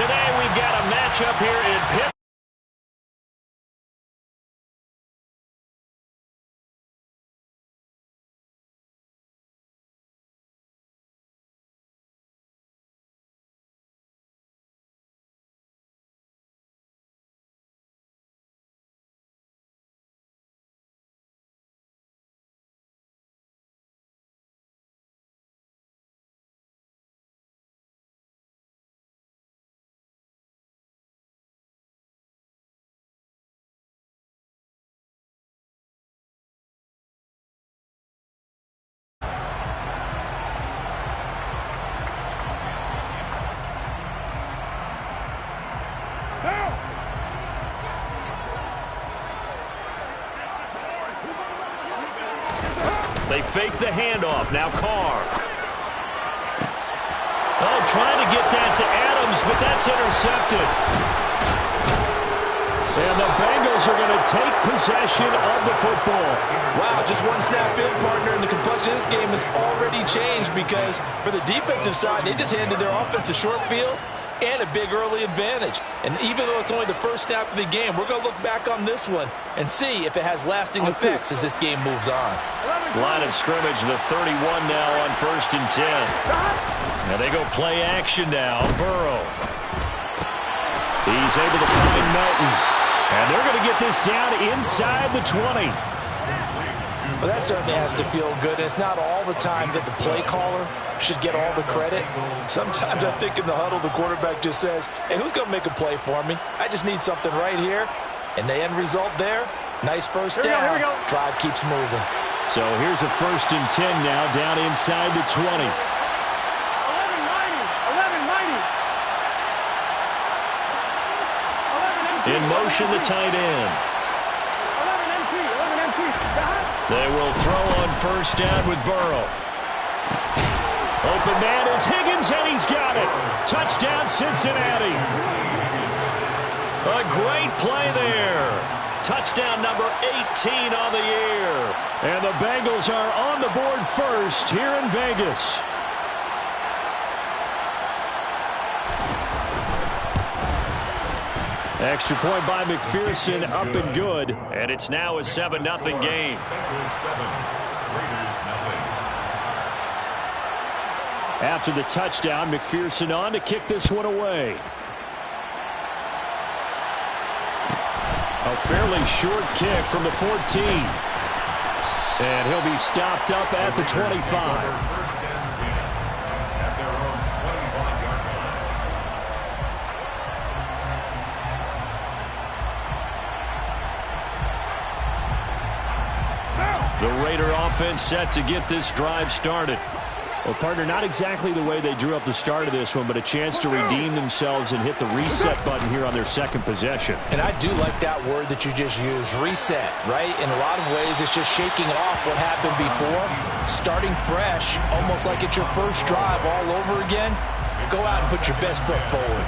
Today we've got a matchup here in Pitt. They fake the handoff. Now Carr. Oh, trying to get that to Adams, but that's intercepted. And the Bengals are going to take possession of the football. Wow, just one snap in, partner, and the complexion of this game has already changed because for the defensive side, they just handed their offense a short field and a big early advantage. And even though it's only the first snap of the game, we're going to look back on this one and see if it has lasting effects as this game moves on. Line of scrimmage, the 31 now on 1st and 10. Now they go play action now. Burrow. He's able to find Melton. And they're going to get this down inside the 20. Well, that certainly has to feel good. It's not all the time that the play caller should get all the credit. Sometimes I think in the huddle, the quarterback just says, hey, who's going to make a play for me? I just need something right here. And the end result there, nice first down. Here we go. Drive keeps moving. So here's a 1st and 10 now down inside the 20. 11-90. In motion, the tight end. 11 MT. They will throw on 1st down with Burrow. Open man is Higgins, and he's got it. Touchdown, Cincinnati. A great play there. Touchdown number 18 on the year. And the Bengals are on the board first here in Vegas. Extra point by McPherson, up and good. And it's now a 7-0 game. After the touchdown, McPherson on to kick this one away. A fairly short kick from the 14. And he'll be stopped up at the 25. The Raider offense set to get this drive started. Well, partner, not exactly the way they drew up the start of this one, but a chance to redeem themselves and hit the reset button here on their second possession. And I do like that word that you just used, reset, right? In a lot of ways, it's just shaking off what happened before, starting fresh, almost like it's your first drive all over again. Go out and put your best foot forward.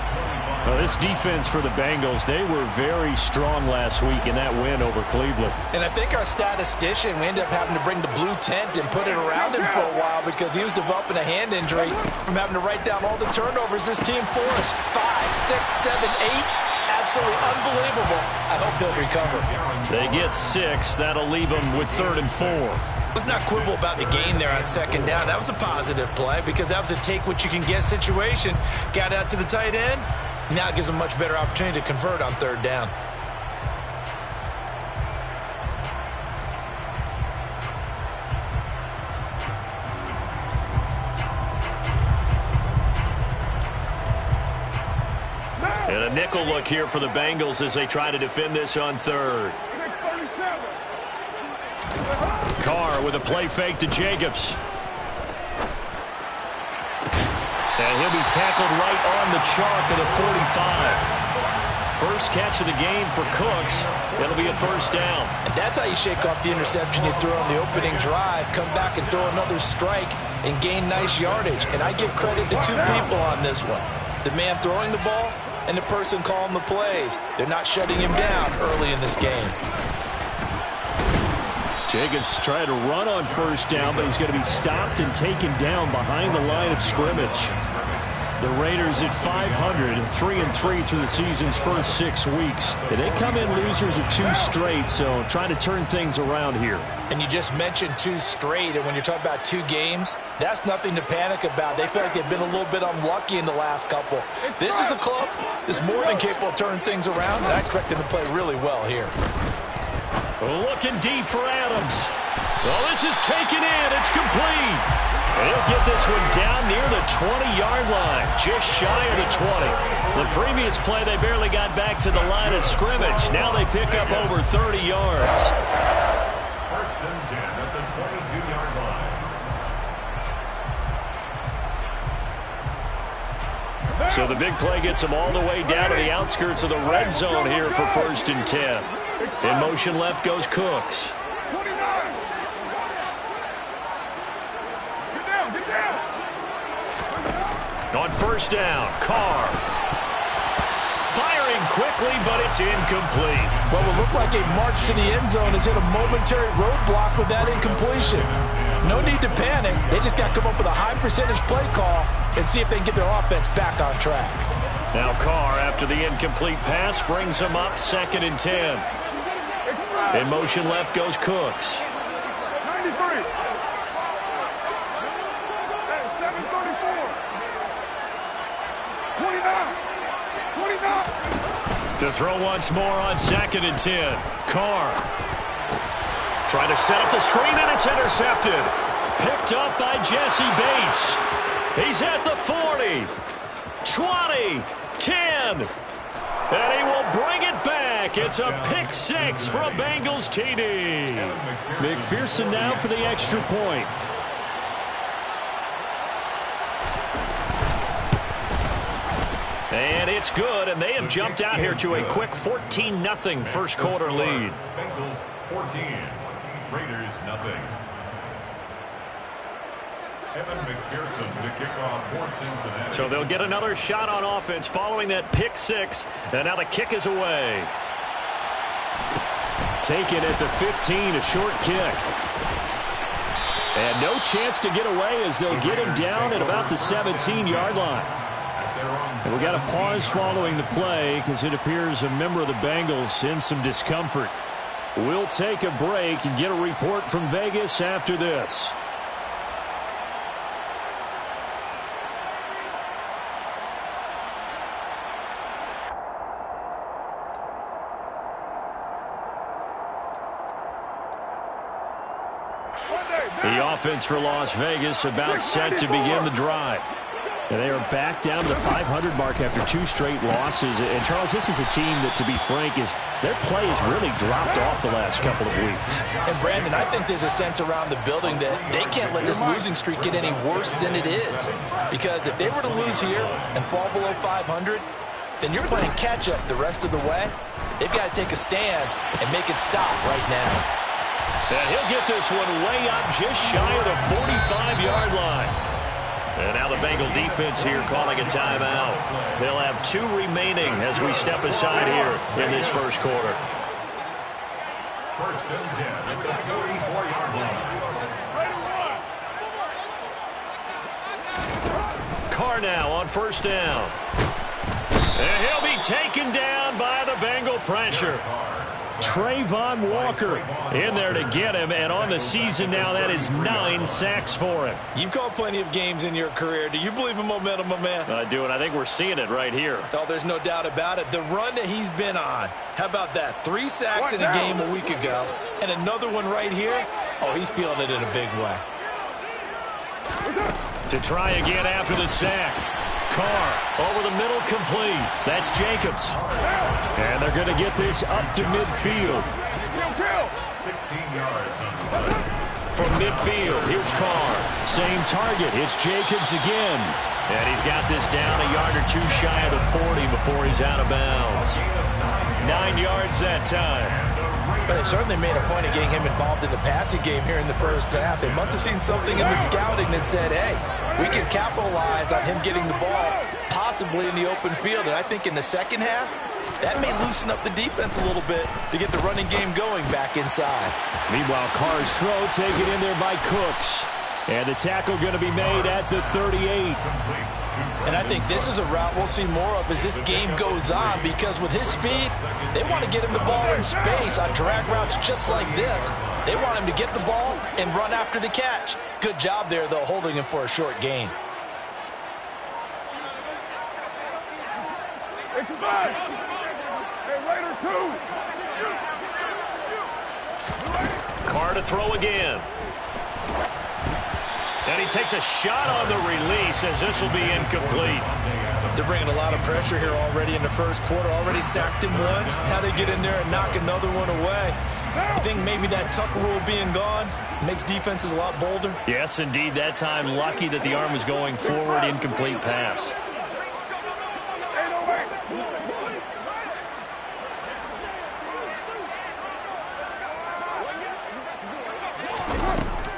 Well, this defense for the Bengals, they were very strong last week in that win over Cleveland. And I think our statistician, we ended up having to bring the blue tent and put it around him for a while because he was developing a hand injury from having to write down all the turnovers this team forced. 5, 6, 7, 8. Absolutely unbelievable. I hope he'll recover. They get 6. That'll leave them with 3rd and 4. Let's not quibble about the gain there on 2nd down. That was a positive play because that was a take-what-you-can-get situation. Got out to the tight end. Now it gives them a much better opportunity to convert on 3rd down. And a nickel look here for the Bengals as they try to defend this on 3rd. Carr with a play fake to Jacobs. And he'll be tackled right on the chalk of the 45. First catch of the game for Cooks. It'll be a 1st down. And that's how you shake off the interception you threw on the opening drive. Come back and throw another strike and gain nice yardage. And I give credit to 2 people on this one. The man throwing the ball and the person calling the plays. They're not shutting him down early in this game. Jacobs tried to run on 1st down, but he's going to be stopped and taken down behind the line of scrimmage. The Raiders at 500, 3-3 through the season's first 6 weeks. And they come in losers of 2 straight, so trying to turn things around here. And you just mentioned 2 straight, and when you're talking about 2 games, that's nothing to panic about. They feel like they've been a little bit unlucky in the last couple. This is a club that's more than capable of turning things around, and I expect them to play really well here. Looking deep for Adams. Well, this is taken in. It's complete. And he'll get this one down near the 20-yard line, just shy of the 20. The previous play, they barely got back to the line of scrimmage. Now they pick up over 30 yards. First and 10 at the 22-yard line. So the big play gets them all the way down to the outskirts of the red zone here for first and 10. In motion left goes Cooks. On first down, Carr. Firing quickly, but it's incomplete. What will look like a march to the end zone has hit a momentary roadblock with that incompletion. No need to panic. They just got to come up with a high percentage play call and see if they can get their offense back on track. Now Carr, after the incomplete pass, brings him up 2nd and 10. In motion left goes Cooks. 93. To throw once more on 2nd and 10. Carr. Trying to set up the screen, and it's intercepted. Picked up by Jesse Bates. He's at the 40. 20. 10. And he will bring it back. It's a pick 6 for a Bengals TD. McPherson now for the extra point. And it's good, and they have jumped out here to a quick 14-0 first quarter lead. Bengals 14, Raiders nothing. Evan McPherson to kick off for Cincinnati. So they'll get another shot on offense following that pick 6, and now the kick is away. Taken at the 15, a short kick. And no chance to get away as they'll get him down at about the 17-yard line. And we got a pause following the play because it appears a member of the Bengals in some discomfort. We'll take a break and get a report from Vegas after this. The offense for Las Vegas about set to begin the drive. And they are back down to the 500 mark after 2 straight losses. And, Charles, this is a team that, to be frank, their play has really dropped off the last couple of weeks. And, Brandon, I think there's a sense around the building that they can't let this losing streak get any worse than it is. Because if they were to lose here and fall below 500, then you're playing catch-up the rest of the way. They've got to take a stand and make it stop right now. And he'll get this one way up just shy of the 45-yard line. And now the Bengal defense here calling a timeout. They'll have 2 remaining as we step aside here in this first quarter. First and 10 at the 34-yard line. Carr now on first down. And he'll be taken down by the Bengal pressure. Trayvon Walker in there to get him, and on the season now, that is 9 sacks for him. You've called plenty of games in your career. Do you believe in momentum, my man? I do, and I think we're seeing it right here. Oh, there's no doubt about it. The run that he's been on. How about that? 3 sacks in a game a week ago, and another one right here. Oh, he's feeling it in a big way. To try again after the sack. Carr over the middle, complete. That's Jacobs. And they're going to get this up to midfield. 16 yards on the play. From midfield, here's Carr. Same target. It's Jacobs again. And he's got this down a yard or 2 shy of the 40 before he's out of bounds. 9 yards that time. But they certainly made a point of getting him involved in the passing game here in the first half. They must have seen something in the scouting that said, hey, we can capitalize on him getting the ball possibly in the open field. And I think in the second half, that may loosen up the defense a little bit to get the running game going back inside. Meanwhile, Carr's throw taken in there by Cooks. And the tackle going to be made at the 38. And I think this is a route we'll see more of as this game goes on, because with his speed, they want to get him the ball in space on drag routes just like this. They want him to get the ball and run after the catch. Good job there, though, holding him for a short gain. It's back. Hey, Raider 2. Carr to throw again. And he takes a shot on the release as this will be incomplete. They're bringing a lot of pressure here already in the first quarter. Already sacked him once. How they get in there and knock another one away. You think maybe that tuck rule being gone makes defenses a lot bolder? Yes, indeed. That time, lucky that the arm was going forward. Incomplete pass.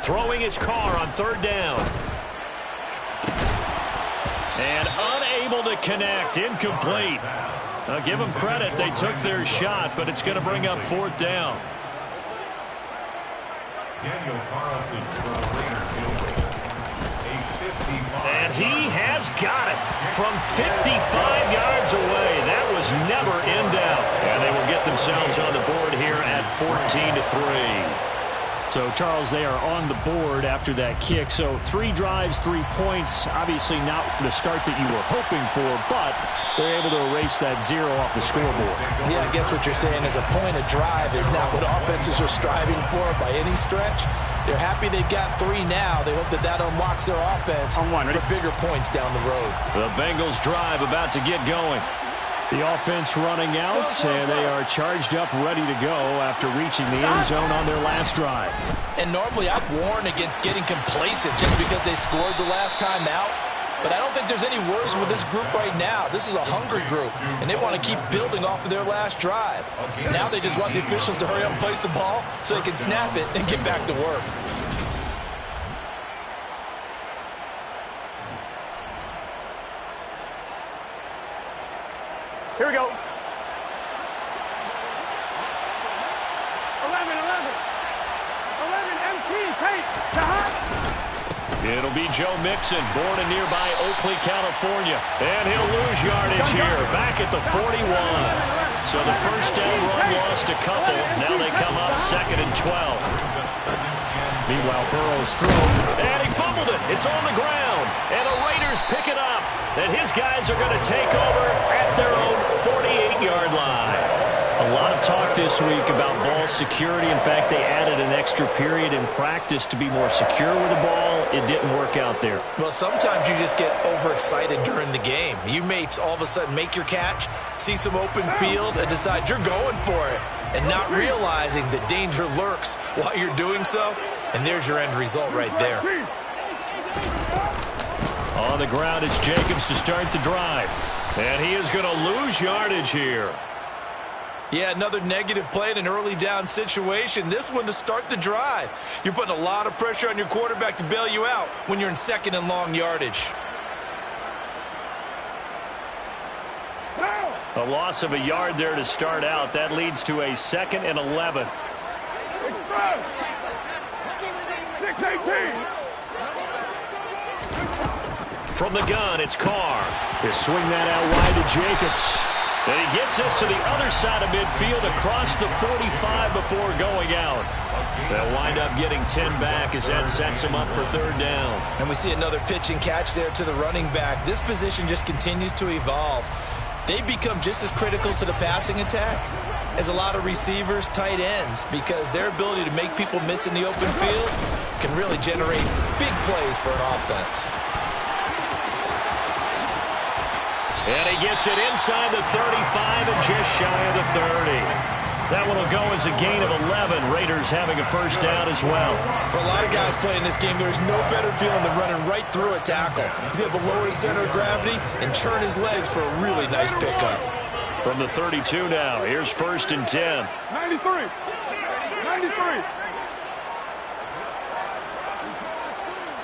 Throwing his Carr on third down. And unable to connect. Incomplete. Now give them credit. They took their shot, but it's going to bring up fourth down. Daniel Carlson for the Raiders field goal. And he has got it from 55 yards away. That was never in doubt. And they will get themselves on the board here at 14-3. So, Charles, they are on the board after that kick. So 3 drives, 3 points. Obviously not the start that you were hoping for, but they're able to erase that 0 off the scoreboard. Yeah, I guess what you're saying is a point of drive is not what offenses are striving for by any stretch. They're happy they've got 3 now. They hope that that unlocks their offense for bigger points down the road. The Bengals drive about to get going. The offense running out, and they are charged up, ready to go after reaching the end zone on their last drive. And normally I'd warn against getting complacent just because they scored the last time out. But I don't think there's any worries with this group right now. This is a hungry group, and they want to keep building off of their last drive. Now they just want the officials to hurry up and place the ball so they can snap it and get back to work. Here we go. 11. MT, Tate, It'll be Joe Mixon, born in nearby Oakley, California. And he'll lose yardage here, back at the 41. So the first down run lost a couple. Now they come up 2nd and 12. Meanwhile, Burrow's throw. And he fumbled it. It's on the ground. And the Raiders pick it up. And his guys are going to take over at their own 48-yard line. A lot of talk this week about ball security. In fact, they added an extra period in practice to be more secure with the ball. It didn't work out there. Well, sometimes you just get overexcited during the game. You may all of a sudden make your catch, see some open field, and decide you're going for it, and not realizing that danger lurks while you're doing so. And there's your end result right there. On the ground, it's Jacobs to start the drive. And he is going to lose yardage here. Yeah, another negative play in an early down situation. This one to start the drive. You're putting a lot of pressure on your quarterback to bail you out when you're in 2nd and long yardage. A loss of a yard there to start out. That leads to a 2nd and 11. 6-18. From the gun, it's Carr. They swing that out wide to Jacobs. And he gets us to the other side of midfield across the 45 before going out. They'll wind up getting 10 back as that sets him up for 3rd down. And we see another pitch and catch there to the running back. This position just continues to evolve. They become just as critical to the passing attack as a lot of receivers, tight ends, because their ability to make people miss in the open field can really generate big plays for an offense. And he gets it inside the 35 and just shy of the 30. That one will go as a gain of 11. Raiders having a first down as well. For a lot of guys playing this game, there's no better feeling than running right through a tackle. He's able to lower his center of gravity and churn his legs for a really nice pickup. From the 32 now, here's 1st and 10. 93. 93.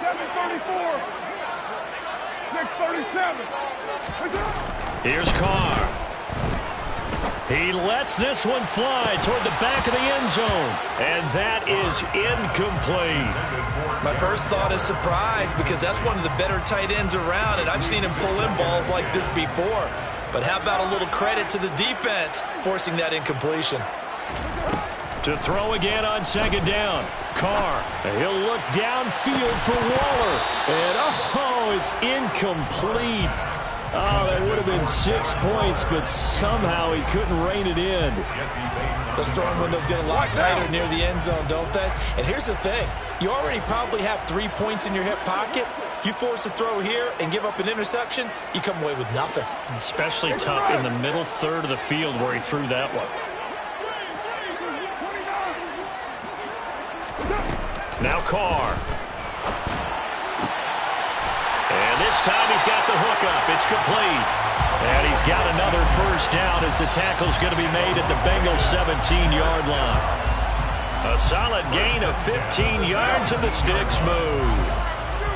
734. 637. Here's Carr. He lets this one fly toward the back of the end zone. And that is incomplete. My first thought is surprise because that's one of the better tight ends around, and I've seen him pull in balls like this before. But how about a little credit to the defense forcing that incompletion? To throw again on second down. Carr. He'll look downfield for Waller. And, oh, it's incomplete. Oh, that would have been 6 points, but somehow he couldn't rein it in. Those throwing windows get a lot tighter near the end zone, don't they? And here's the thing. You already probably have 3 points in your hip pocket. You force a throw here and give up an interception, you come away with nothing. Especially tough in the middle third of the field where he threw that one. Now Carr. And this time he's got the hookup. It's complete. And he's got another first down as the tackle's going to be made at the Bengals 17-yard line. A solid gain of 15 yards and the sticks move.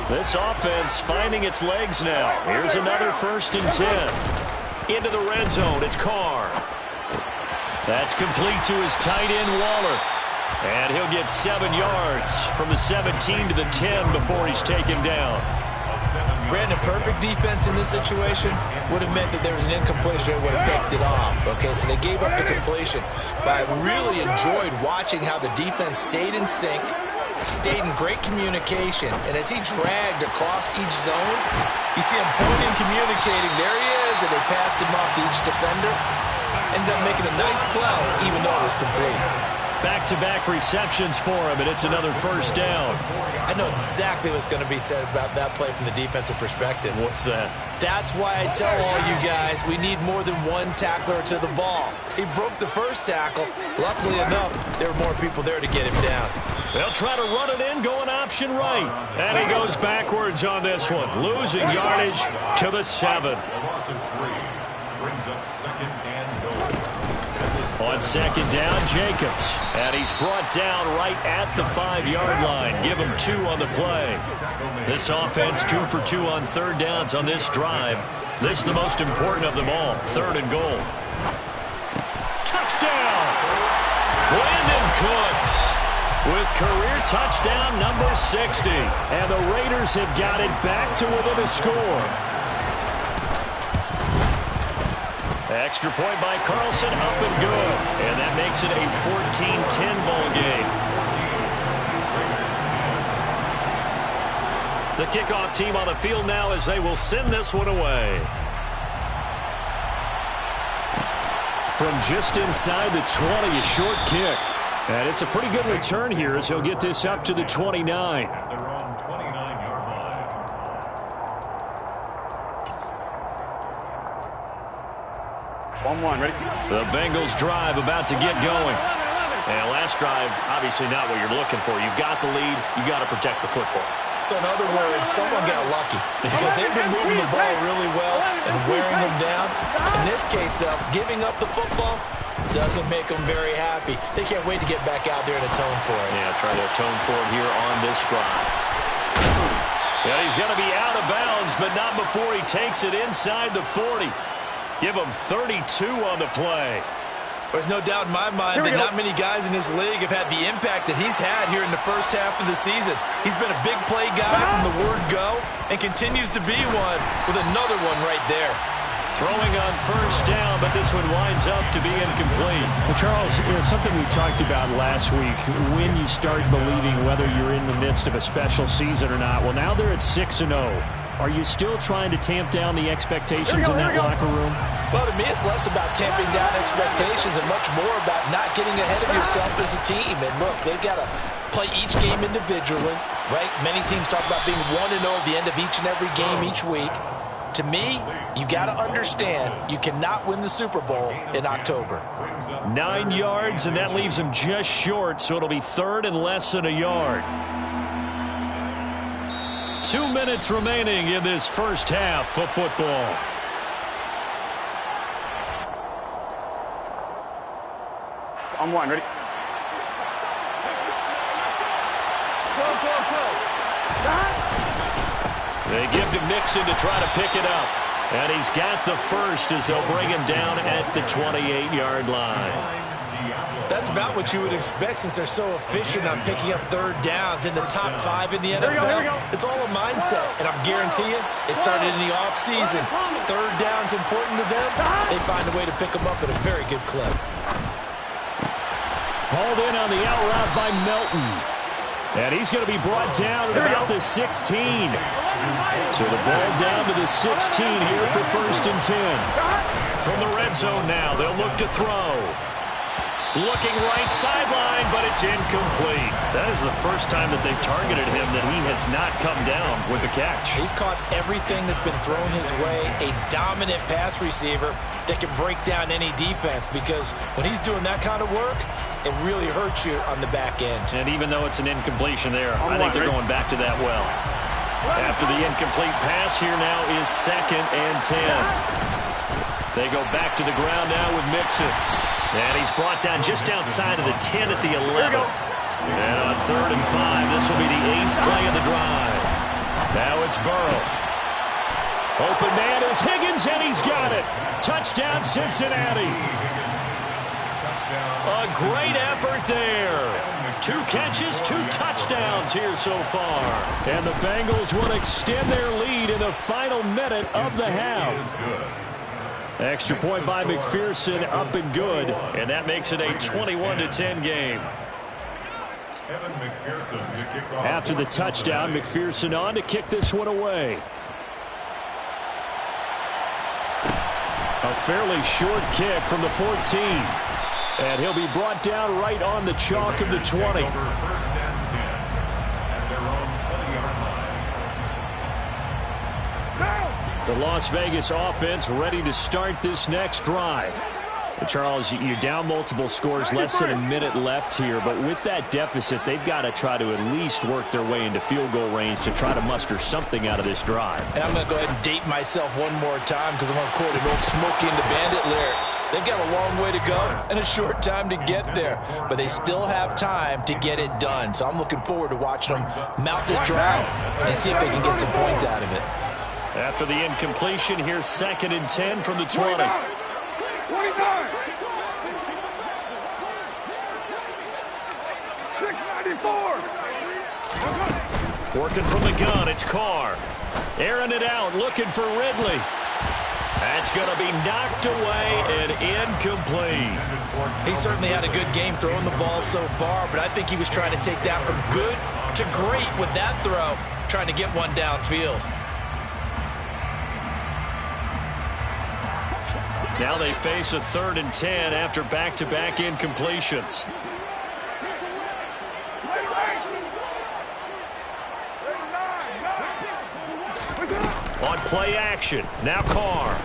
This offense finding its legs now. Here's another 1st and 10. Into the red zone. It's Carr. That's complete to his tight end, Waller. And he'll get 7 yards from the 17 to the 10 before he's taken down. Brandon, perfect defense in this situation would have meant that there was an incompletion and would have picked it off. Okay, so they gave up the completion. But I really enjoyed watching how the defense stayed in sync, stayed in great communication, and as he dragged across each zone, you see him pointing, communicating. There he is, and they passed him off to each defender. Ended up making a nice play, even though it was complete. Back-to-back receptions for him, and it's another first down. I know exactly what's going to be said about that play from the defensive perspective. What's that? That's why I tell all you guys we need more than one tackler to the ball. He broke the first tackle. Luckily enough, there were more people there to get him down. They'll try to run it in, going option right. And he goes backwards on this one, losing yardage to the 7. A loss of 3 brings up 2nd and goal. On second down, Jacobs. And he's brought down right at the 5-yard line. Give him 2 on the play. This offense 2 for 2 on 3rd downs on this drive. This is the most important of them all. 3rd and goal. Touchdown! Brandon Cooks with career touchdown number 60. And the Raiders have got it back to within a score. Extra point by Carlson, up and good. And that makes it a 14-10 ball game. The kickoff team on the field now as they will send this one away. From just inside the 20, a short kick. And it's a pretty good return here as he'll get this up to the 29. At their own 29-yard line. Ready? The Bengals drive about to get going. And last drive, obviously not what you're looking for. You've got the lead. You've got to protect the football. So in other words, someone got lucky because they've been moving the ball really well and wearing them down. In this case, though, giving up the football doesn't make them very happy. They can't wait to get back out there and atone for it. Yeah, try to atone for it here on this drive. Yeah, he's going to be out of bounds, but not before he takes it inside the 40. Give him 32 on the play. There's no doubt in my mind that not many guys in this league have had the impact that he's had here in the first half of the season. He's been a big play guy from the word go and continues to be one with another one right there. Throwing on first down, but this one winds up to be incomplete. Well, Charles, something we talked about last week, when you start believing whether you're in the midst of a special season or not. Well, now they're at 6-0. Are you still trying to tamp down the expectations in that locker room? Well, to me, it's less about tamping down expectations and much more about not getting ahead of yourself as a team. And look, they've got to play each game individually, right? Many teams talk about being 1-0 at the end of each and every game each week. To me, you got to understand you cannot win the Super Bowl in October. 9 yards, and that leaves him just short, so it'll be 3rd and less than a yard. 2 minutes remaining in this first half of football. On 1, ready? Go. They give to Mixon to try to pick it up. And he's got the first as they'll bring him down at the 28-yard line. That's about what you would expect since they're so efficient on picking up third downs in the top 5 in the NFL. It's all a mindset, and I guarantee you, it started in the offseason. Third down's important to them. They find a way to pick them up at a very good clip. Hauled in on the out route by Melton. And he's going to be brought down at about the 16. So the ball down to the 16 here for 1st and 10. From the red zone now, they'll look to throw. Looking right sideline, but it's incomplete. That is the first time that they've targeted him that he has not come down with a catch. He's caught everything that's been thrown his way. A dominant pass receiver that can break down any defense, because when he's doing that kind of work, it really hurts you on the back end. And even though it's an incompletion there, I think they're going back to that well. After the incomplete pass, here now is 2nd and 10. They go back to the ground now with Mixon. And he's brought down just outside of the 10 at the 11. And on 3rd and 5, this will be the 8th play of the drive. Now it's Burrow. Open man is Higgins, and he's got it. Touchdown, Cincinnati. A great effort there. 2 catches, 2 touchdowns here so far. And the Bengals will extend their lead in the final minute of the half. Extra point by McPherson, up and good. And that makes it a 21-10 game. After the touchdown, McPherson on to kick this one away. A fairly short kick from the 14. And he'll be brought down right on the chalk of the 20. The Las Vegas offense ready to start this next drive. But Charles, you're down multiple scores, less than a minute left here. But with that deficit, they've got to try to at least work their way into field goal range to try to muster something out of this drive. And I'm going to go ahead and date myself one more time, because I'm going to quote an old Smokey and the Bandit lyric. They've got a long way to go and a short time to get there, but they still have time to get it done. So I'm looking forward to watching them mount this drive and see if they can get some points out of it. After the incompletion, here's 2nd and 10 from the 20. 29. Working from the gun, it's Carr. Airing it out, looking for Ridley. That's going to be knocked away and incomplete. He certainly had a good game throwing the ball so far, but I think he was trying to take that from good to great with that throw, trying to get one downfield. Now they face a 3rd and 10 after back-to-back incompletions. On play action, now Carr.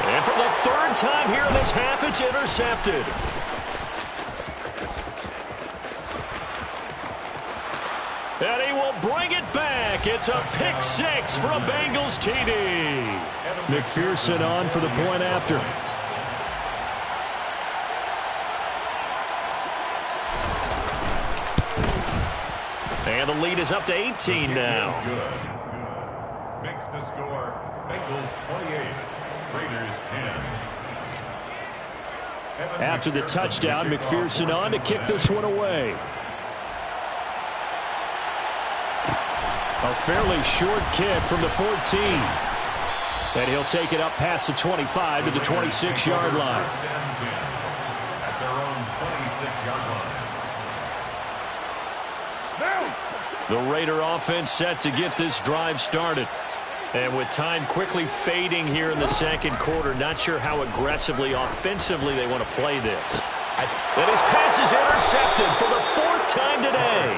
And for the 3rd time here in this half, it's intercepted. And he will bring it back. It's a pick 6 for a Bengals TD. McPherson on for the point after. And the lead is up to 18 now. Makes the score Bengals 28, Raiders 10. After the touchdown, McPherson on to kick this one away. A fairly short kick from the 14. And he'll take it up past the 25 to the 26-yard line. At their own 26-yard line. The Raider offense set to get this drive started. And with time quickly fading here in the 2nd quarter, not sure how aggressively, offensively they want to play this. And his pass is intercepted for the 4th time today.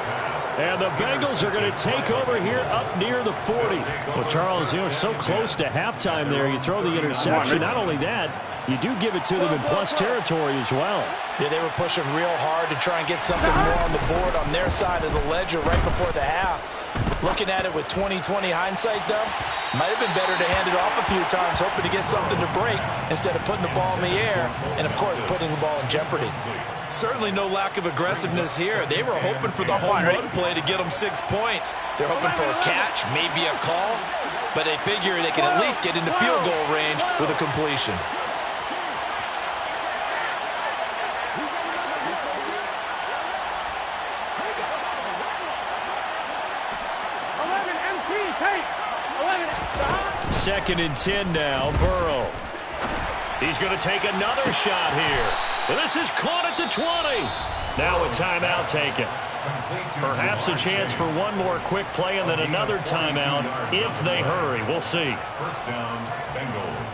And the Bengals are going to take over here up near the 40. Well, Charles, you know, so close to halftime there. You throw the interception. Not only that, you do give it to them in plus territory as well. Yeah, they were pushing real hard to try and get something more on the board on their side of the ledger right before the half. Looking at it with 20/20 hindsight, though, might have been better to hand it off a few times, hoping to get something to break instead of putting the ball in the air and, of course, putting the ball in jeopardy. Certainly no lack of aggressiveness here. They were hoping for the home run play to get them 6 points. They're hoping for a catch, maybe a call. but they figure they can at least get into field goal range with a completion. Second and 10 now, Burrow. He's going to take another shot here. And this is caught at the 20. Now a timeout taken. Perhaps a chance for one more quick play and then another timeout if they hurry. We'll see. First down, Bengals.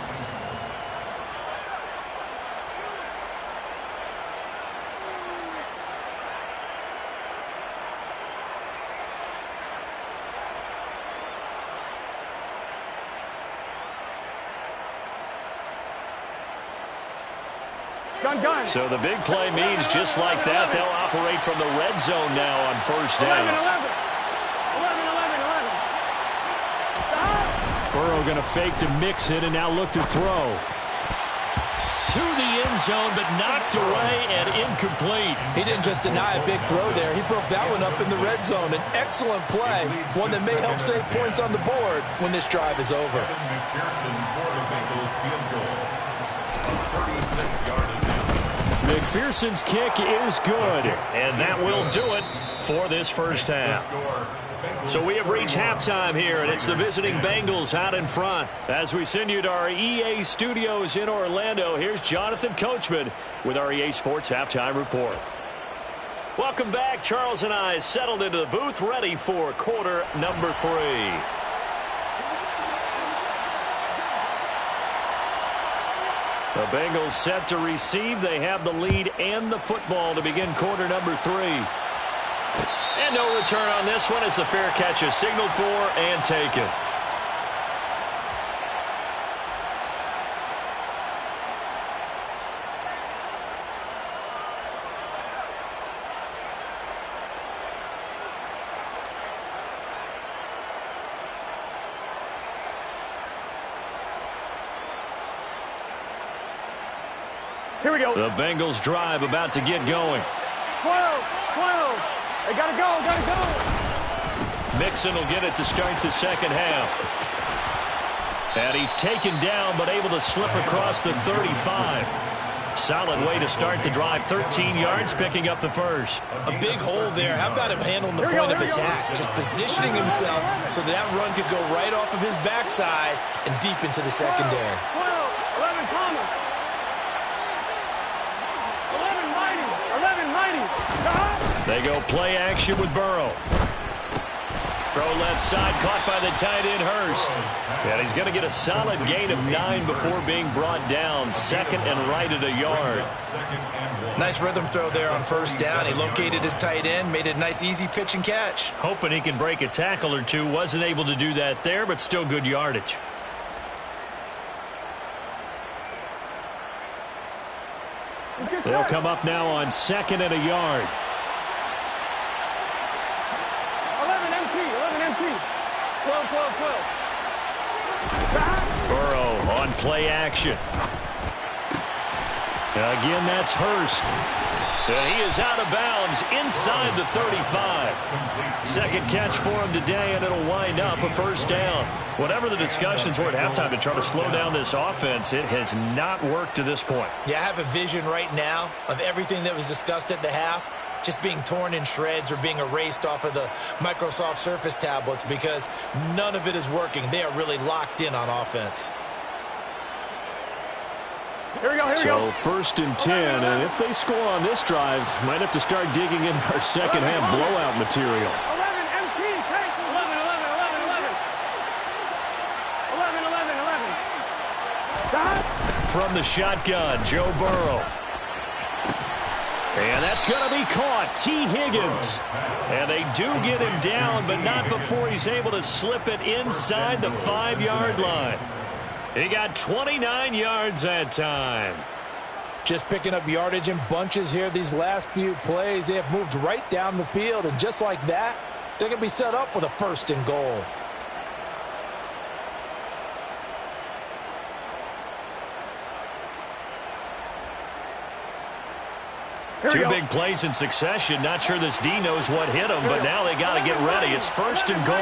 Gun. So the big play means just like that, they'll operate from the red zone now on first down. 11. Burrow going to fake to mix it and now look to throw. To the end zone, but knocked away and incomplete. He didn't just deny a big throw there. He broke that one up in the red zone. An excellent play, one that may help save points on the board when this drive is over. McPherson for the Bengals field goal. A 36-yard attempt. McPherson's kick is good, and that will do it for this first half. So we have reached halftime here, and it's the visiting Bengals out in front. As we send you to our EA studios in Orlando, here's Jonathan Coachman with our EA Sports Halftime Report. Welcome back. Charles and I settled into the booth, ready for quarter number 3. The Bengals set to receive. They have the lead and the football to begin quarter number 3. And no return on this one as the fair catch is signaled for and taken. Here we go. The Bengals drive about to get going. 12. They gotta go. Mixon will get it to start the second half. And he's taken down but able to slip across the 35. Solid way to start the drive. 13 yards, picking up the first. A big hole there. How about him handling the point of attack? Just positioning himself so that run could go right off of his backside and deep into the secondary. 12. 11 Thomas. 11 Mighty. They go play action with Burrow. Throw left side, caught by the tight end Hurst. And he's going to get a solid gain of 9 before being brought down. Second and right at a yard. Nice rhythm throw there on first down. He located his tight end, made it a nice easy pitch and catch. Hoping he can break a tackle or two. Wasn't able to do that there, but still good yardage. They'll come up now on second and a yard. 11 MT. 12. Burrow on play action. Again, that's Hurst. And he is out of bounds inside the 35. Second catch for him today, and it'll wind up a first down. Whatever the discussions were at halftime to try to slow down this offense, it has not worked to this point. Yeah, I have a vision right now of everything that was discussed at the half just being torn in shreds or being erased off of the Microsoft Surface tablets because none of it is working. They are really locked in on offense. Here we go. So first and 10, and if they score on this drive, might have to start digging in our second half blowout material. 11 MT. 11. From the shotgun, Joe Burrow. And that's going to be caught. T. Higgins. And they do get him down, but not before he's able to slip it inside the 5-yard line. He got 29 yards that time. Just picking up yardage in bunches here these last few plays. They have moved right down the field, and just like that, they're going to be set up with a first and goal. Two big plays in succession. Not sure this D knows what hit him, but now they got to get ready. It's first and goal.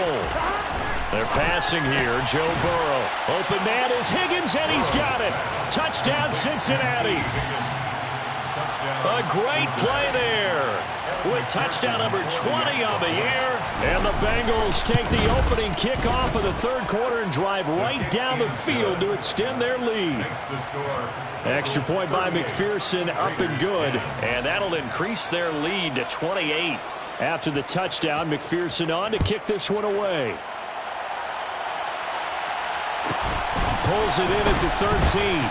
They're passing here. Joe Burrow. Open man is Higgins, and he's got it. Touchdown, Cincinnati. A great play there. With touchdown number 20 on the year. And the Bengals take the opening kickoff of the third quarter and drive right down the field to extend their lead. Extra point by McPherson, up and good. And that'll increase their lead to 28. After the touchdown, McPherson on to kick this one away. Pulls it in at the 13.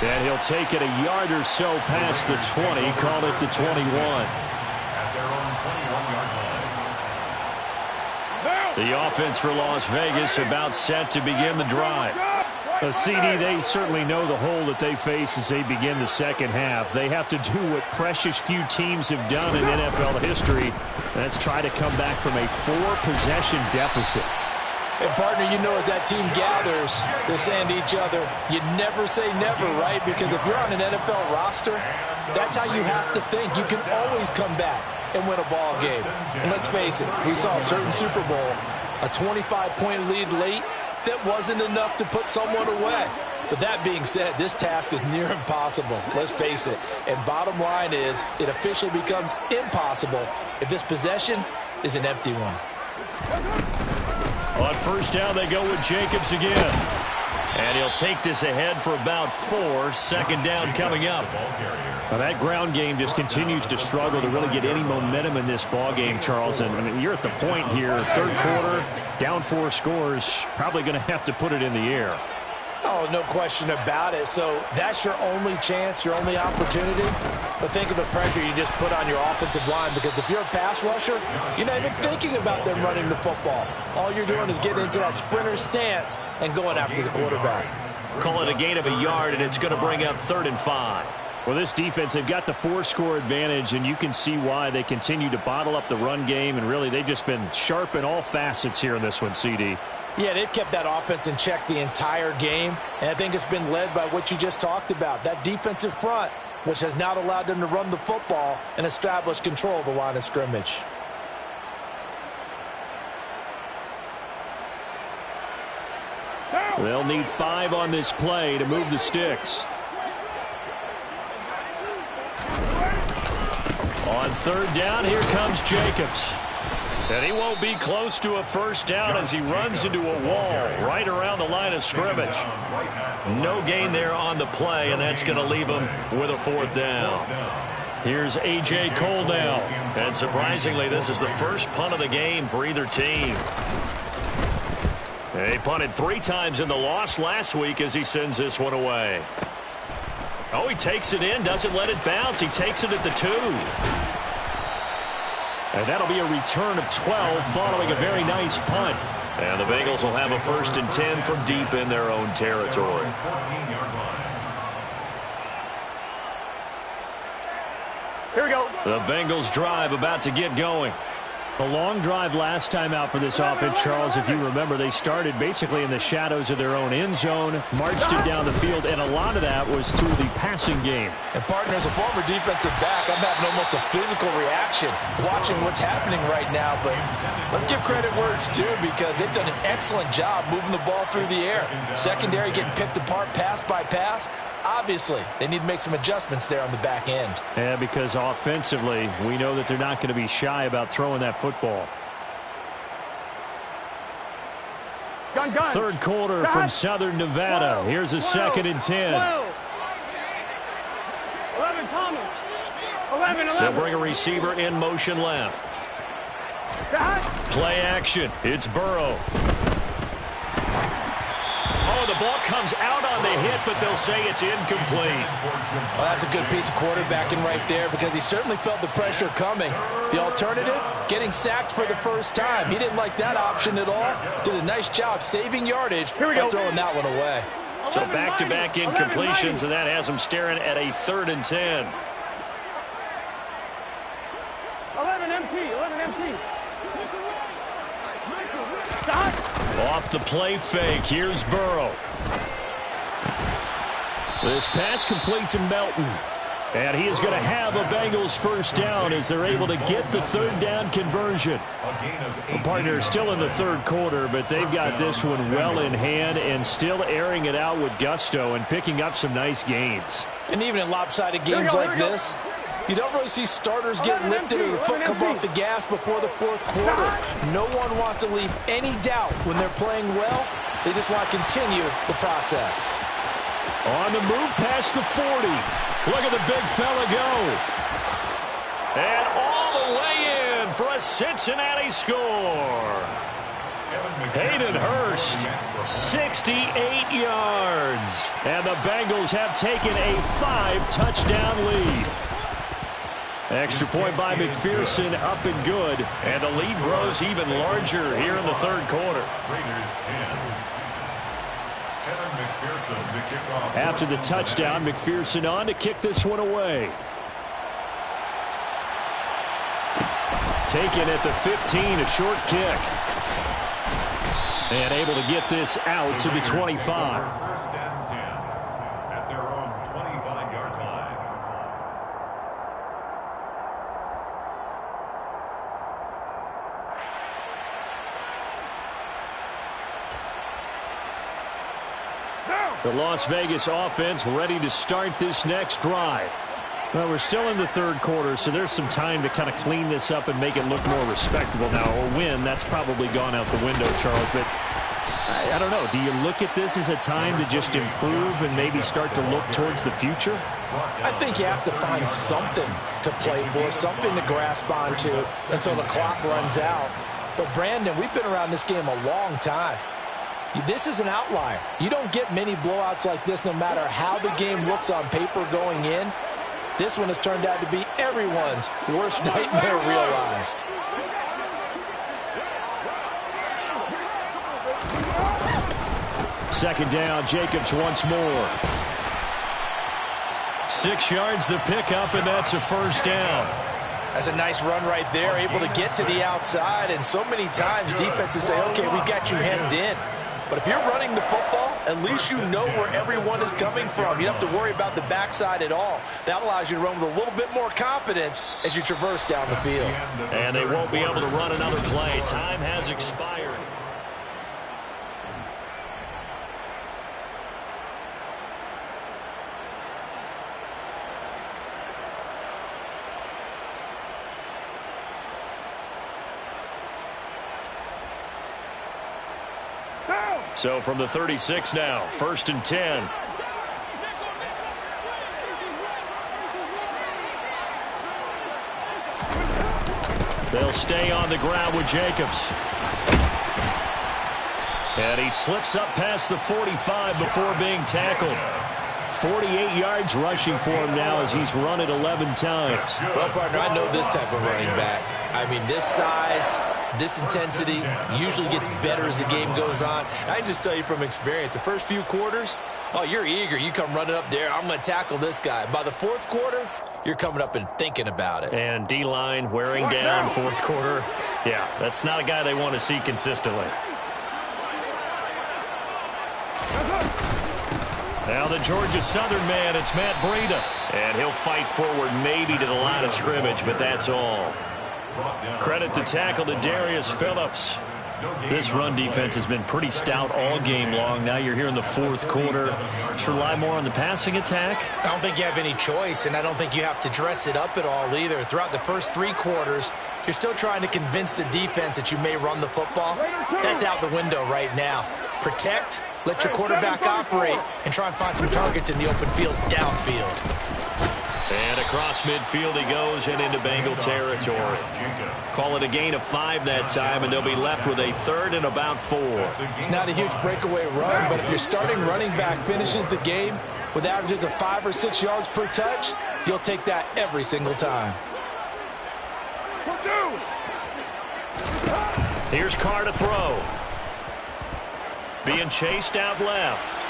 And he'll take it a yard or so past the 20, call it the 21. At their own 21-yard line. The offense for Las Vegas about set to begin the drive. CD, they certainly know the hole that they face as they begin the second half. They have to do what precious few teams have done in NFL history. That's try to come back from a 4-possession deficit. And, partner, you know, as that team gathers, they're saying to each other, you never say never, right? Because if you're on an NFL roster, that's how you have to think. You can always come back and win a ball game. And let's face it, we saw a certain Super Bowl, a 25-point lead late that wasn't enough to put someone away. But that being said, this task is near impossible. Let's face it. And bottom line is, it officially becomes impossible if this possession is an empty one. On first down, they go with Jacobs again. And he'll take this ahead for about 4. Second down coming up. Well, that ground game just continues to struggle to really get any momentum in this ball game, Charles. And I mean, you're at the point here, third quarter, down 4 scores, probably going to have to put it in the air. Oh, no question about it. So that's your only chance, your only opportunity. But think of the pressure you just put on your offensive line, because if you're a pass rusher, you're not even thinking about them running the football. All you're doing is getting into that sprinter stance and going after the quarterback. Call it a gain of a yard, and it's going to bring up 3rd and 5. Well, this defense, they've got the 4-score advantage, and you can see why they continue to bottle up the run game, and really they've just been sharp in all facets here in this one, CD. Yeah, they've kept that offense in check the entire game, and I think it's been led by what you just talked about, that defensive front, which has not allowed them to run the football and establish control of the line of scrimmage. They'll need 5 on this play to move the sticks. On third down, here comes Jacobs. And he won't be close to a first down as he runs into a wall right around the line of scrimmage. No gain there on the play, and that's going to leave him with a 4th down. Here's A.J. Cole now. And surprisingly, this is the first punt of the game for either team. And he punted 3 times in the loss last week as he sends this one away. Oh, he takes it in, doesn't let it bounce. He takes it at the 2. And that'll be a return of 12 following a very nice punt. And the Bengals will have a 1st and 10 from deep in their own territory. 14-yard line. Here we go. The Bengals drive about to get going. A long drive last time out for this offense, Charles. If you remember, they started basically in the shadows of their own end zone, marched it down the field, and a lot of that was through the passing game. And, partner, as a former defensive back, I'm having almost a physical reaction watching what's happening right now. But let's give credit where it's due, because they've done an excellent job moving the ball through the air. Secondary getting picked apart pass by pass. Obviously, they need to make some adjustments there on the back end. Yeah, because offensively, we know that they're not going to be shy about throwing that football. Gun. Third quarter from Southern Nevada. Here's a 2nd and 10. 11, Thomas. 11. They'll bring a receiver in motion left. Play action. It's Burrow. Oh, the ball comes out on the hit, but they'll say it's incomplete. Well, that's a good piece of quarterbacking right there, because he certainly felt the pressure coming. The alternative, getting sacked for the first time. He didn't like that option at all. Did a nice job saving yardage by throwing that one away. So back-to-back incompletions, and that has him staring at a 3rd and 10. 11 MT. Stop. Off the play fake, here's Burrow. This pass complete to Melton. And he is going to have a Bengals first down as they're able to get the third down conversion. The partner still in the third quarter, but they've got this one well in hand and still airing it out with gusto and picking up some nice gains. And even in lopsided games like this, you don't really see starters get lifted or the foot come off the gas before the fourth quarter. No one wants to leave any doubt when they're playing well. They just want to continue the process. On the move past the 40. Look at the big fella go. And all the way in for a Cincinnati score. Hayden Hurst, 68 yards. And the Bengals have taken a 5-touchdown lead. Extra point by McPherson, up and good. And the lead grows even larger here in the third quarter. After the touchdown, McPherson on to kick this one away. Taken at the 15, a short kick. And able to get this out to the 25. First and 10 at their own 25-yard line. The Las Vegas offense ready to start this next drive. Well, we're still in the third quarter, so there's some time to kind of clean this up and make it look more respectable now. Or win, that's probably gone out the window, Charles. But I don't know. Do you look at this as a time to just improve and maybe start to look towards the future? I think you have to find something to play for, something to grasp onto until the clock runs out. But, Brandon, we've been around this game a long time. This is an outlier. You don't get many blowouts like this no matter how the game looks on paper going in. This one has turned out to be everyone's worst nightmare realized. Second down, Jacobs once more. 6 yards the pickup, and that's a first down. That's a nice run right there, able to get to the outside. And so many times defenses say, okay, we got you hemmed in. But if you're running the football, at least you know where everyone is coming from. You don't have to worry about the backside at all. That allows you to run with a little bit more confidence as you traverse down the field. And they won't be able to run another play. Time has expired. So from the 36 now, 1st and 10. They'll stay on the ground with Jacobs. And he slips up past the 45 before being tackled. 48 yards rushing for him now as he's run it 11 times. Well, partner, I know this type of running back. I mean, this size, this intensity usually gets better as the game goes on. I can just tell you from experience, the first few quarters, oh, you're eager. You come running up there, I'm going to tackle this guy. By the fourth quarter, you're coming up and thinking about it. And D-line wearing down fourth quarter. Yeah, that's not a guy they want to see consistently. Now the Georgia Southern man, it's Matt Breida. And he'll fight forward maybe to the line of scrimmage, but that's all. Credit the tackle to Darius Phillips. This run defense has been pretty stout all game long. Now you're here in the fourth quarter. Just rely more on the passing attack. I don't think you have any choice, and I don't think you have to dress it up at all either. Throughout the first 3 quarters, you're still trying to convince the defense that you may run the football. That's out the window right now. Protect, let your quarterback operate, and try and find some targets in the open field downfield. And across midfield he goes and into Bengal territory. Call it a gain of 5 that time, and they'll be left with a 3rd and about 4. It's not a huge breakaway run, but if your starting running back finishes the game with averages of 5 or 6 yards per touch, you'll take that every single time. Here's Carr to throw. Being chased out left.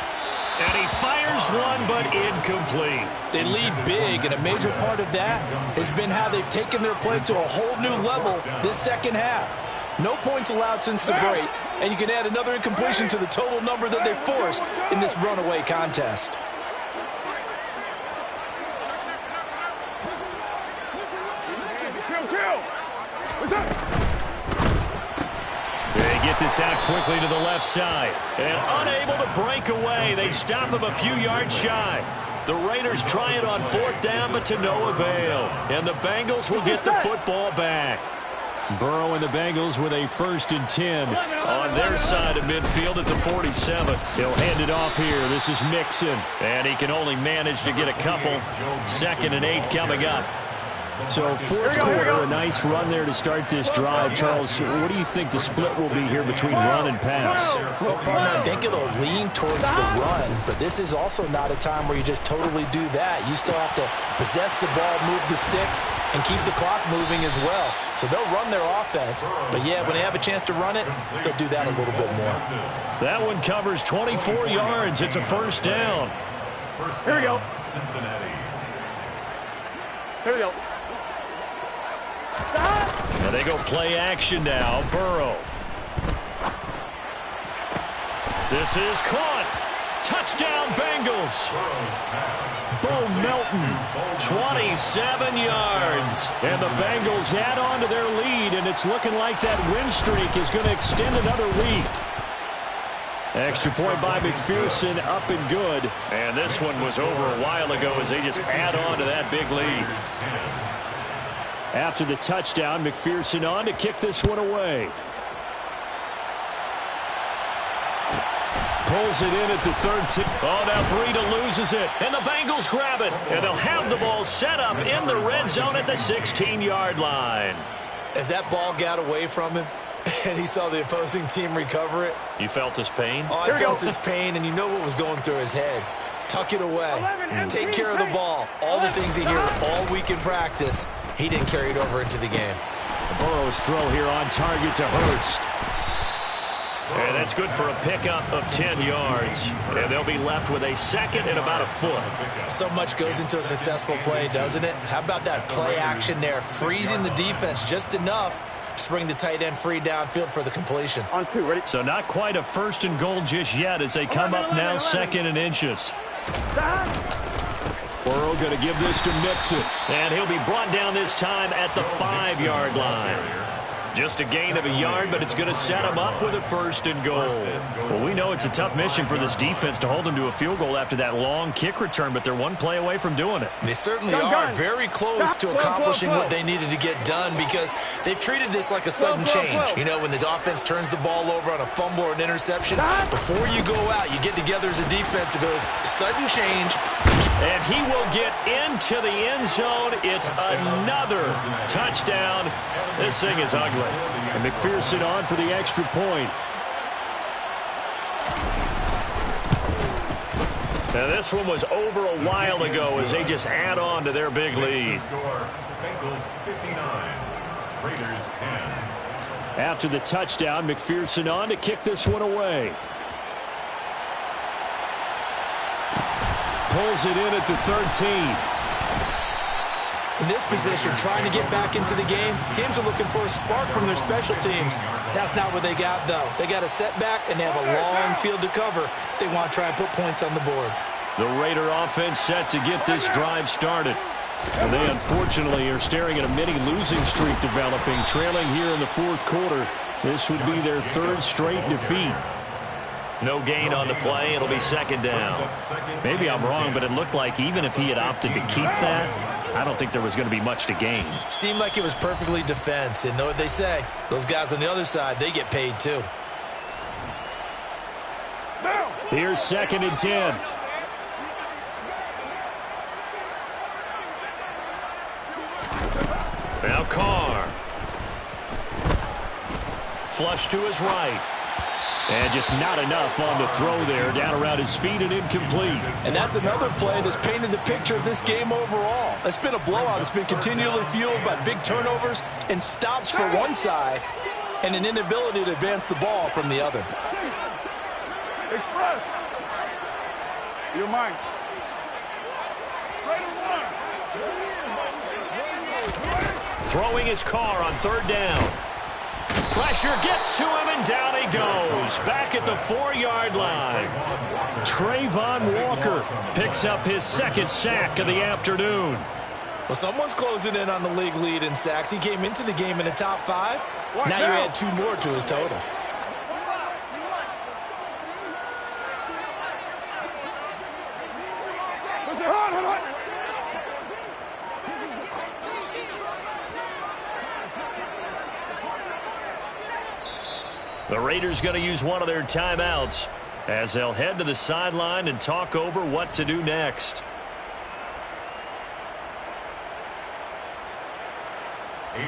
And he fires one, but incomplete. They lead big, and a major part of that has been how they've taken their play to a whole new level this second half. No points allowed since the break, and you can add another incompletion to the total number that they forced in this runaway contest. They get this out quickly to the left side. And unable to break away. They stop him a few yards shy. The Raiders try it on 4th down, but to no avail. And the Bengals will get the football back. Burrow and the Bengals with a 1st and 10. On their side of midfield at the 47. He'll hand it off here. This is Mixon. And he can only manage to get a couple. 2nd and 8 coming up. So 4th quarter, a nice run there to start this drive. Charles, what do you think the split will be here between run and pass? Well, partner, I think it'll lean towards the run, but this is also not a time where you just totally do that. You still have to possess the ball, move the sticks, and keep the clock moving as well. So they'll run their offense, but yeah, when they have a chance to run it, they'll do that a little bit more. That one covers 24 yards. It's a 1st down. Here we go. Cincinnati. Here we go. And they go play action now. Burrow. This is caught. Touchdown, Bengals. Bo Melton. 27 yards. And the Bengals add on to their lead, and it's looking like that win streak is going to extend another week. Extra point by McPherson, up and good. And this one was over a while ago as they just add on to that big lead. After the touchdown, McPherson on to kick this one away. Pulls it in at the 13. Oh, now Breida loses it, and the Bengals grab it. And they'll have the ball set up in the red zone at the 16-yard line. As that ball got away from him, and he saw the opposing team recover it. You felt his pain? Oh, I felt his pain, and you know what was going through his head. Tuck it away. Take care of the ball. All the things he heard all week in practice, he didn't carry it over into the game. Burrow's throw here on target to Hurst. And that's good for a pickup of 10 yards. And they'll be left with a 2nd and about a foot. So much goes into a successful play, doesn't it? How about that play action there? Freezing the defense just enough to bring the tight end free downfield for the completion. On 2, ready? So not quite a 1st and goal just yet as they come up now 2nd and inches. Burrow going to give this to Mixon. And he'll be brought down this time at the 5-yard line. Just a gain of a yard, but it's going to set him up with a 1st and goal. Well, we know it's a tough mission for this defense to hold them to a field goal after that long kick return, but they're one play away from doing it. They certainly are very close to accomplishing what they needed to get done because they've treated this like a sudden change. You know, when the offense turns the ball over on a fumble or an interception, before you go out, you get together as a defense and go, sudden change. And he will get into the end zone. It's another touchdown. This thing is ugly. And McPherson on for the extra point. Now this one was over a while ago as they just add on to their big lead. Bengals 59, Raiders 10. After the touchdown, McPherson on to kick this one away. Pulls it in at the 13. In this position, trying to get back into the game, teams are looking for a spark from their special teams. That's not what they got, though. They got a setback, and they have a long field to cover if they want to try and put points on the board. The Raider offense set to get this drive started. And they unfortunately are staring at a mini losing streak developing, trailing here in the 4th quarter. This would be their 3rd straight defeat. No gain on the play. It'll be 2nd down. Maybe I'm wrong, but it looked like even if he had opted to keep that, I don't think there was going to be much to gain. Seemed like it was perfectly defense. And know what they say? Those guys on the other side, they get paid too. Here's 2nd and 10. Now Carr. Flush to his right. And just not enough on the throw there. Down around his feet and incomplete. And that's another play that's painted the picture of this game overall. It's been a blowout. It's been continually fueled by big turnovers and stops for one side and an inability to advance the ball from the other. Express. Your mind. Throwing his Carr on 3rd down. Pressure gets to him, and down he goes. Back at the 4-yard line. Trayvon Walker picks up his 2nd sack of the afternoon. Well, someone's closing in on the league lead in sacks. He came into the game in the top 5. Now you add 2 more to his total. The Raiders going to use one of their timeouts as they'll head to the sideline and talk over what to do next.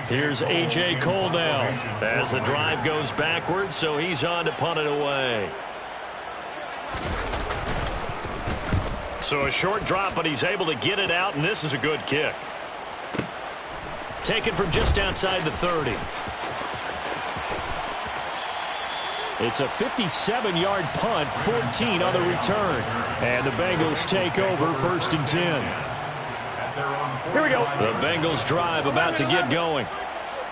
Here's A.J. Cole now as the drive goes backwards, so he's on to punt it away. So a short drop, but he's able to get it out, and this is a good kick. Taken from just outside the 30. It's a 57-yard punt, 14 on the return. And the Bengals take over 1st and 10. Here we go. The Bengals drive about to get going.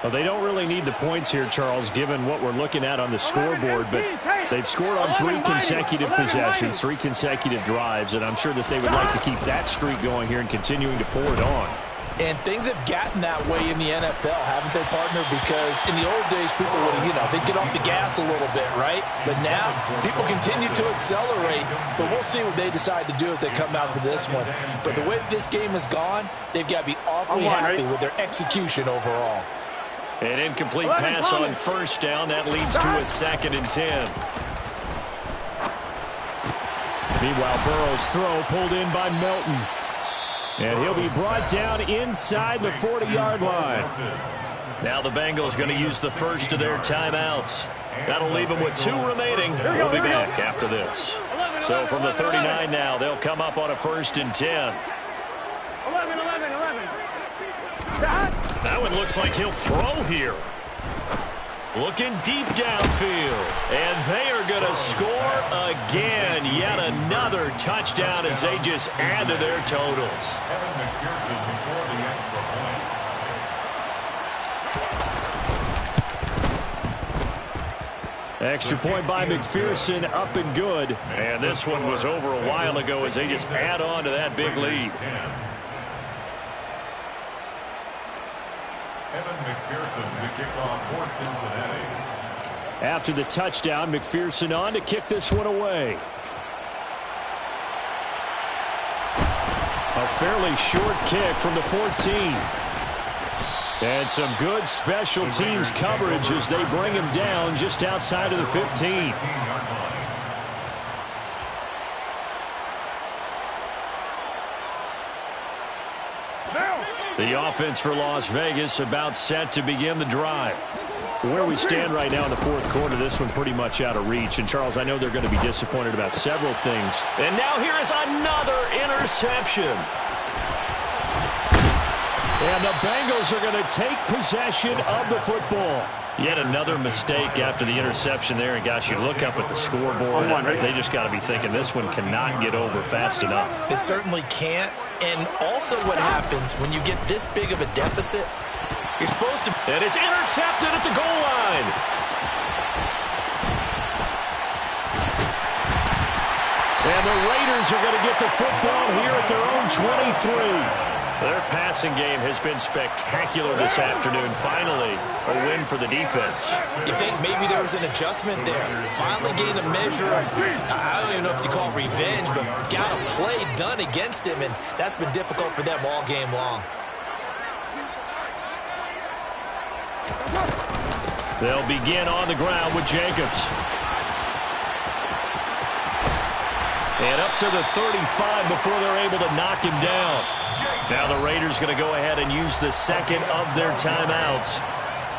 Well, they don't really need the points here, Charles, given what we're looking at on the scoreboard. But they've scored on 3 consecutive possessions, 3 consecutive drives, and I'm sure that they would like to keep that streak going here and continuing to pour it on. And things have gotten that way in the NFL, haven't they, partner? Because in the old days, people would, they'd get off the gas a little bit, right? But now, people continue to accelerate. But we'll see what they decide to do as they come out for this one. But the way that this game has gone, they've got to be awfully happy with their execution overall. An incomplete pass on 1st down. That leads to a 2nd and 10. Meanwhile, Burrow's throw pulled in by Melton. And he'll be brought down inside the 40-yard line. Now the Bengals going to use the first of their timeouts. That'll leave them with 2 remaining. We'll be back after this. So from the 39 now, they'll come up on a 1st and 10. 11. That one looks like he'll throw here. Looking deep downfield. And they are going to score again. Yet another touchdown as they just add to their totals. Evan McPherson before the extra point. Extra point by McPherson, up and good. And this one was over a while ago as they just add on to that big lead. Evan McPherson to kick off for Cincinnati. After the touchdown, McPherson on to kick this one away. A fairly short kick from the 14. And some good special teams coverage as they bring him down just outside of the 15. The offense for Las Vegas about set to begin the drive. Where we stand right now in the 4th quarter, this one pretty much out of reach. And, Charles, I know they're going to be disappointed about several things. And now here is another interception. And the Bengals are going to take possession of the football. Yet another mistake after the interception there. And, gosh, you look up at the scoreboard, they just got to be thinking this one cannot get over fast enough. It certainly can't. And also what happens when you get this big of a deficit, you're supposed to... And it's intercepted at the goal line. And the Raiders are going to get the football here at their own 23. Their passing game has been spectacular this afternoon. Finally, a win for the defense. You think maybe there was an adjustment there. Finally gained a measure of, I don't even know if you call it revenge, but got a play done against him, and that's been difficult for them all game long. They'll begin on the ground with Jacobs. And up to the 35 before they're able to knock him down. Now the Raiders going to go ahead and use the 2nd of their timeouts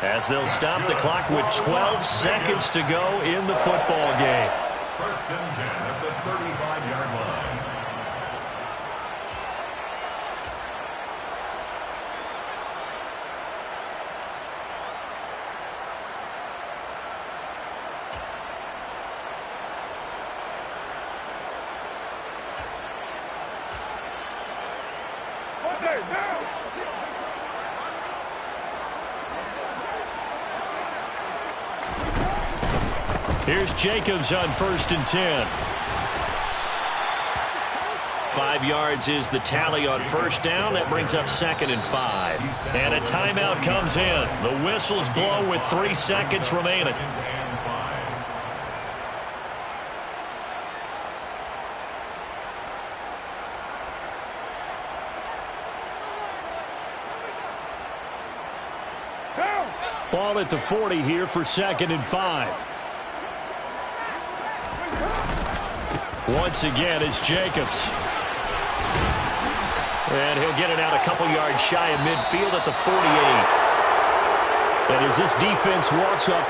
as they'll stop the clock with 12 seconds to go in the football game. 1st and 10 at the 35-yard line. Here's Jacobs on 1st and 10. 5 yards is the tally on first down. That brings up 2nd and 5. And a timeout comes in. The whistles blow with 3 seconds remaining. Ball at the 40 here for 2nd and 5. Once again, it's Jacobs. And he'll get it out a couple yards shy of midfield at the 48. And as this defense walks off